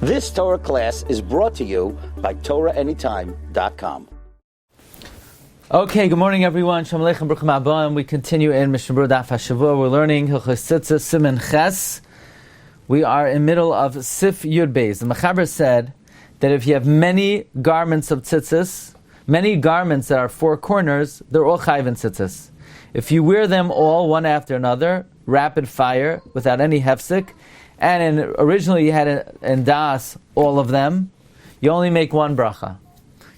This Torah class is brought to you by TorahAnytime.com. Okay, good morning everyone. Shalom Aleichem, Baruch Haba. We continue in Mishna Daf Hashavua. We're learning Tzitzis Siman Ches. We are in middle of Sif Yud Beis. The Mechaber said that if you have many garments of Tzitzis, many garments that are four corners, they're all Chayv in Tzitzis. If you wear them all one after another, rapid fire, without any hefsek, and originally you had in Das all of them, you only make one bracha.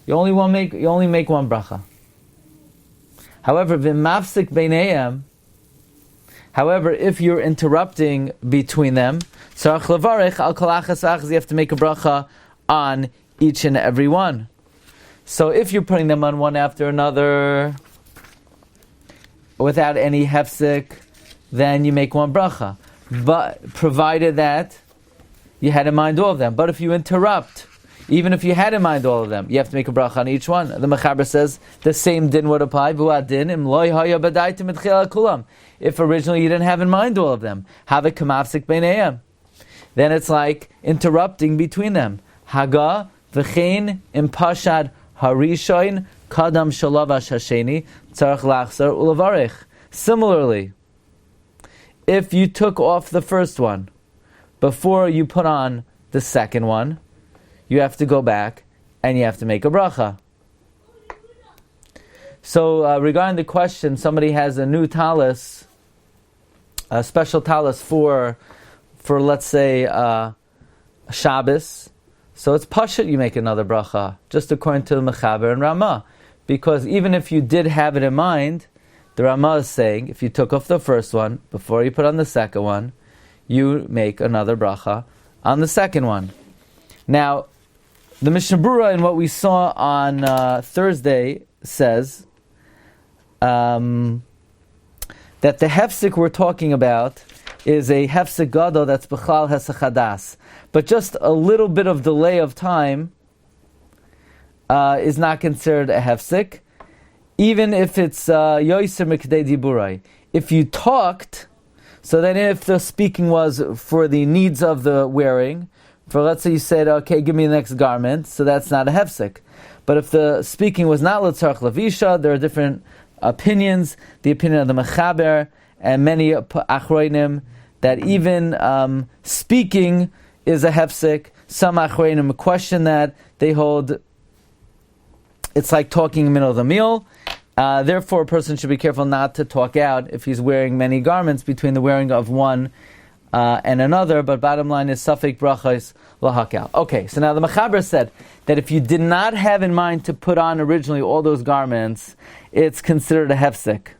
You only make one bracha. However, v'mafsik beinayim. However, if you're interrupting between them, tzarich levarich al kol achas achas, you have to make a bracha on each and every one. So if you're putting them on one after another without any hefsek, then you make one bracha. But provided that you had in mind all of them. But if you interrupt, even if you had in mind all of them, you have to make a bracha on each one. The Mechaber says the same din would apply. If originally you didn't have in mind all of them, have a kamafsik beinayim, then it's like interrupting between them. Haga v'chein impashad harishoin kadam shalav hasheni tzarich lachzar ulevarich. Similarly, if you took off the first one before you put on the second one, you have to go back and you have to make a bracha. So regarding the question, somebody has a new talis, a special talis for let's say Shabbos. So it's pashut, you make another bracha, just according to the Mechaber and Ramah. Because even if you did have it in mind, the Ramah is saying, if you took off the first one, before you put on the second one, you make another bracha on the second one. Now, the Mishnah Berura, in what we saw on Thursday, says that the hefsek we're talking about is a hefsek gadol that's b'chlal hesachadas. But just a little bit of delay of time is not considered a hefsek, even if it's yoiser mikdei diburai. If you talked, so then if the speaking was for the needs of the wearing, for let's say you said, okay, give me the next garment, so that's not a hefsek. But if the speaking was not l'tzarich lavisha, there are different opinions. The opinion of the Mechaber and many achronim that even speaking is a hefsek. Some achronim question that. They hold it's like talking in the middle of the meal. Therefore, a person should be careful not to talk out if he's wearing many garments between the wearing of one and another. But bottom line is safek brachos lahakal. Okay, so now the Mechaber said that if you did not have in mind to put on originally all those garments, it's considered a hefsek.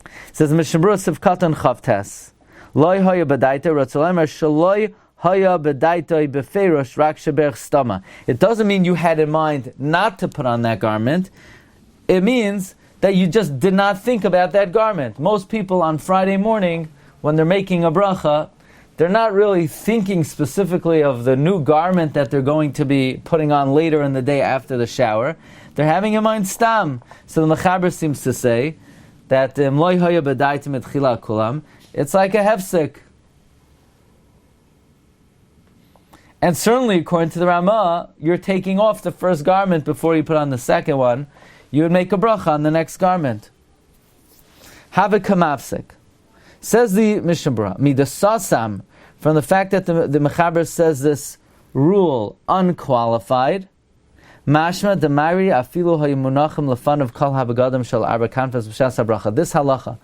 It says Mishnah Berura Sivkatan Chavtes Loi Haya B'Daita Ratzalemer Shaloi Haya B'Daita B'Feirosh Rak Sheberch Stama. It doesn't mean you had in mind not to put on that garment. It means that you just did not think about that garment. Most people on Friday morning, when they're making a bracha, they're not really thinking specifically of the new garment that they're going to be putting on later in the day after the shower. They're having in mind stam. So the Mechaber seems to say that it's like a hefsek. And certainly, according to the Ramah, you're taking off the first garment before you put on the second one. You would make a bracha on the next garment. Have a kamafsik. Says the Mishnah Berura, midasasam, from the fact that the Mechaber says this rule unqualified, mashma demari afilu hayimunachim lefanav kol habagadim shel arba kanfas b'shas habracha. This halacha,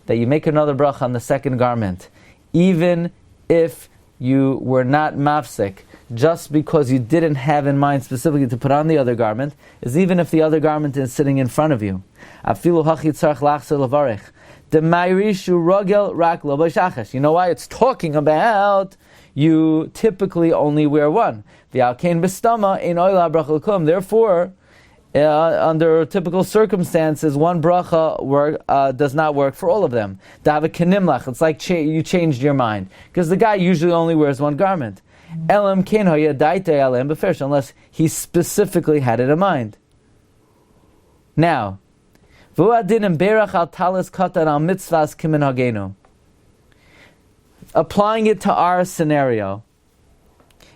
that you make another bracha on the second garment, even if you were not mafsik, just because you didn't have in mind specifically to put on the other garment, is even if the other garment is sitting in front of you. Afilu hachi tzarich lachzer levarich. You know why? It's talking about you typically only wear one. Therefore, under typical circumstances, one bracha does not work for all of them. It's like you changed your mind. Because the guy usually only wears one garment. Unless he specifically had it in mind. Now, applying it to our scenario,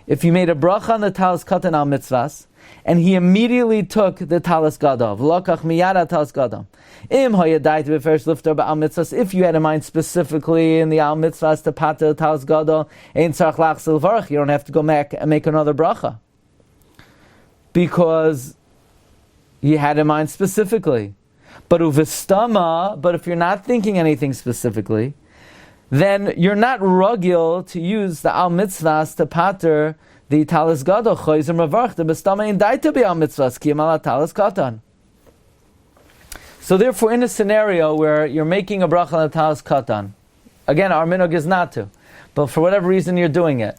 if you made a bracha on the talis katan al mitzvahs, and he immediately took the talis gadol, v'lokach miyada talis gadol. Im hayadait b'ferish lifter ba'al mitzvahs, if you had in mind specifically in the al mitzvahs to pater the talis gadol, ein tzarach lachzil varach, you don't have to go back and make another bracha. Because you had in mind specifically. But uvistama, but if you're not thinking anything specifically, then you're not rugil to use the al mitzvahs to pater the talis gadol choyzim ravarch the bestama in daita be al mitzvahs ki mal talis katan. So therefore, in a scenario where you're making a bracha on the talis katan, again, our minhag is not to, but for whatever reason you're doing it,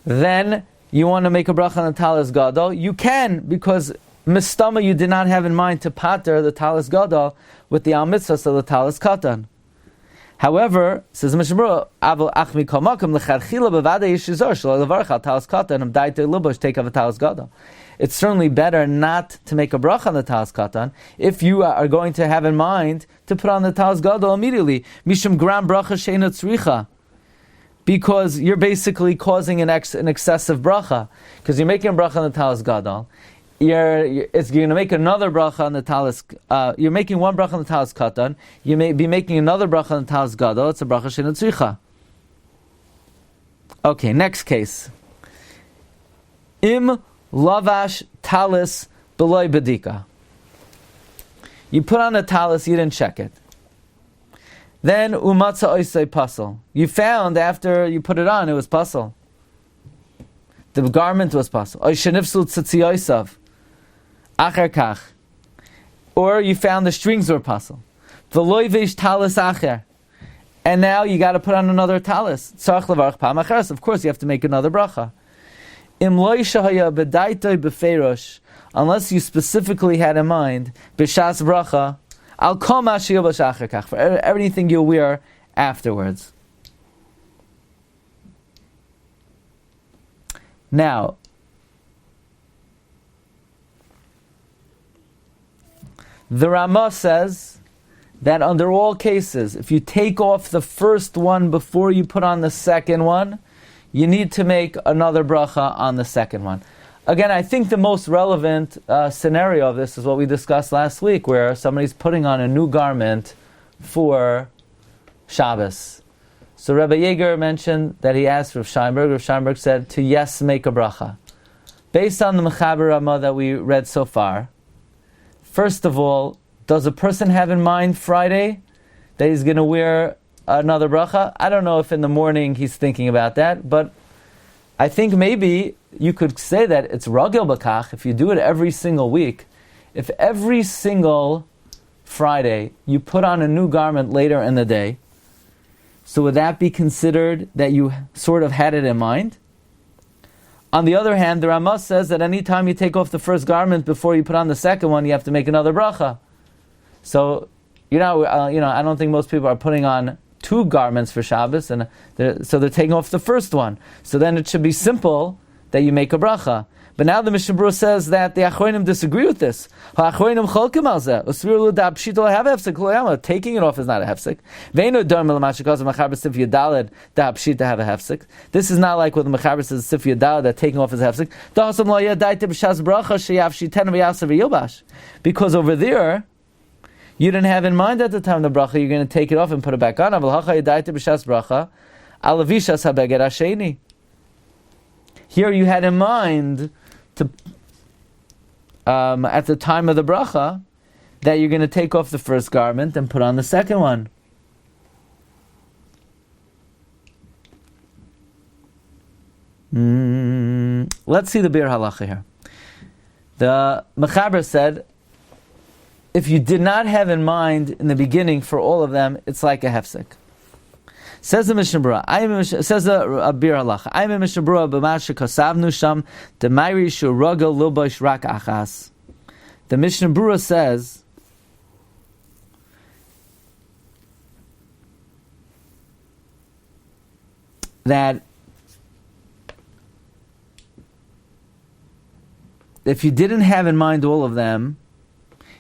then you want to make a bracha on the talis gadol, you can, because mistama you did not have in mind to pater the talis gadol with the al mitzvahs of the talis katan. However, says Mishna, "Aval achmi kol makom lecharchila bevada yishizor shelo levarach al talis katan and daite lubosh take of a talis gadol." It's certainly better not to make a bracha on the talis katan if you are going to have in mind to put on the talis gadol immediately. Mishum gram bracha sheina tzricha, because you're basically causing an excessive bracha, because you're making a bracha on the talis gadol. You're going to make another bracha on the talis. You're making one bracha on the talis katan. You may be making another bracha on the talis gadol. It's a bracha sheina tzricha. Okay, next case. Im lavash talis beloy bedika. You put on a talis, you didn't check it. Then umatza oisei pasel. You found after you put it on, it was pasel. The garment was pasel. Oishenifsul tzitziyosav. Acher kach. Or you found the strings were pasel. V'loy veish talis acher. And now you got to put on another talis. Tzarach levarach pam acheres. Of course, you have to make another bracha. Im loy shahaya bedaitoi beferosh. Unless you specifically had in mind b'shas bracha. Al kol ma sheyilbash acher kach. For everything you'll wear afterwards. Now, the Ramah says that under all cases, if you take off the first one before you put on the second one, you need to make another bracha on the second one. Again, I think the most relevant scenario of this is what we discussed last week, where somebody's putting on a new garment for Shabbos. So Rabbi Yeager mentioned that he asked Rav Scheinberg. Rav Scheinberg said to yes, make a bracha. Based on the Mechaber Ramah that we read so far, first of all, does a person have in mind Friday that he's going to wear another bracha? I don't know if in the morning he's thinking about that, but I think maybe you could say that it's ragil b'kach if you do it every single week. If every single Friday you put on a new garment later in the day, so would that be considered that you sort of had it in mind? On the other hand, the Ramah says that any time you take off the first garment before you put on the second one, you have to make another bracha. So, I don't think most people are putting on two garments for Shabbos, and so they're taking off the first one. So then it should be simple that you make a bracha. But now the Mishnah Berurah says that the Achronim disagree with this. Achronim cholkim al zeh. Usviru l'dab pshito have hefsek l'yama. Taking it off is not a hefsek. Ve'enu dom l'mashikos l'machaber sif yadaled dab pshito have a hefsek. This is not like what the Mechaber says sif yadaled that taking off is a hefsek. Da'asam lo yadaite b'shas bracha sheyav shiten v'yasav v'yilbash. Because over there, you didn't have in mind at the time of the bracha, you're going to take it off and put it back on. Aval hacha yadaite b'shas bracha alavishas habeged hasheni. Here you had in mind to at the time of the bracha that you're going to take off the first garment and put on the second one. Let's see the Bir Halacha here. The Mechaber said, if you did not have in mind in the beginning for all of them, it's like a hefsek. Says the Mishnah Berurah, says the Bir Halacha, I'm a Mishnah Berurah b'masha kasavnu sham demayri shuraga lubosh rak achas. The Mishnah Berurah says that if you didn't have in mind all of them,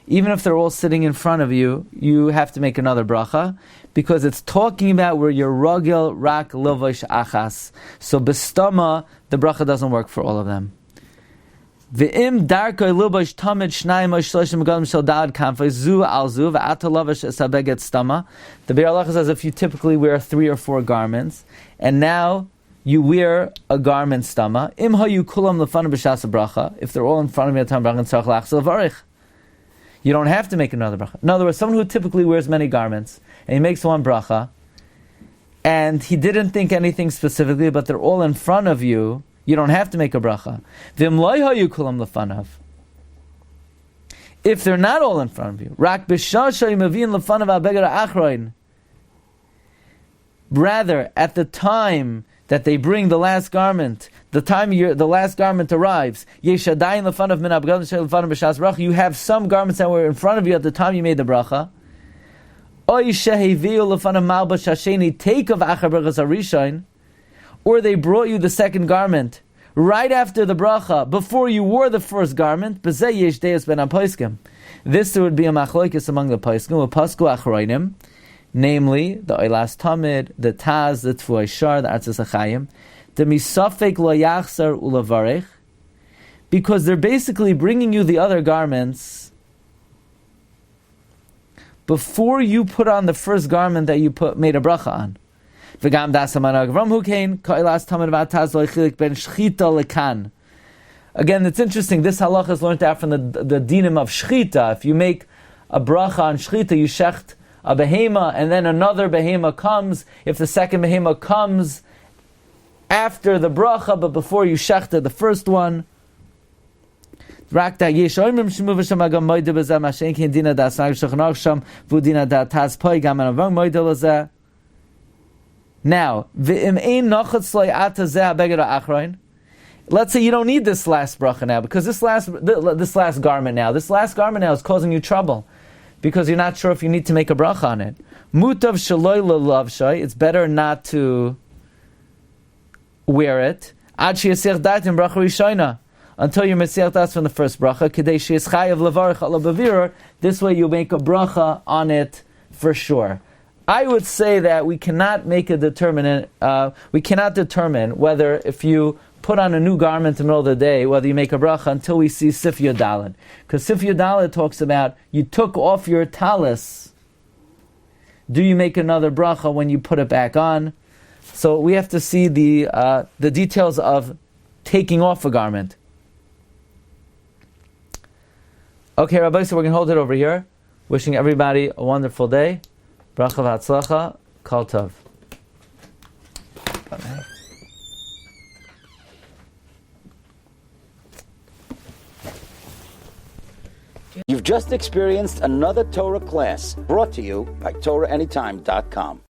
even if they're all sitting in front of you, you have to make another bracha, because it's talking about where you're ragil rak lovish achas. So bestama, the bracha doesn't work for all of them. V'im darkoi lubosh tamid shnayim osh shloshim megalim shel dad kanfei zu al zu v'ata lovish esabeget stama. The Beracha says if you typically wear 3 or 4 garments, and now you wear a garment stama, im hayu kulam lefana b'shas bracha, if they're all in front of you at time bracha and tzarich lachzil varich, you don't have to make another bracha. In other words, someone who typically wears many garments, and he makes one bracha, and he didn't think anything specifically, but they're all in front of you, you don't have to make a bracha. V'im lo hayu kulam lefanav. If they're not all in front of you, rak b'shasha yimavin lefanav abeged achroin. Rather, at the time that they bring the last garment, the time the last garment arrives, yeshadayin lefanav min abgadim shel lefanav b'shas bracha. You have some garments that were in front of you at the time you made the bracha. Oy sheheviu lefanav malbash hasheni take of achar brachas harishain. Or they brought you the second garment right after the bracha, before you wore the first garment. This would be a machlokes among the poskim, pasku achroinim, namely the oilas tamid, the taz, the tfuay shar, the atzas achayim, the misafek lo yachsar ulavarech, because they're basically bringing you the other garments before you put on the first garment that you made a bracha on. Again, it's interesting. This halacha is learned out from the dinim of shchita. If you make a bracha on shchita, you shecht a behema, and then another behema comes. If the second behema comes after the bracha, but before you shechted the first one. Now, let's say you don't need this last bracha now, because this last garment now is causing you trouble, because you're not sure if you need to make a bracha on it. Mutav shaloi lelavshay, it's better not to wear it. Ad sheyasech datim bracha rishayna, until you mesiach das from the first bracha. Kedei sheyischay of levarich ala b'virur. This way you make a bracha on it for sure. I would say that we cannot make a determinant. We cannot determine whether if you put on a new garment in the middle of the day, whether you make a bracha until we see Sif Yodalad. Because Sif Yodalad talks about you took off your talis. Do you make another bracha when you put it back on? So we have to see the details of taking off a garment. Okay, Rabbi, so we're going to hold it over here. Wishing everybody a wonderful day. Bracha v'atzlacha, kol tov. You've just experienced another Torah class brought to you by TorahAnytime.com.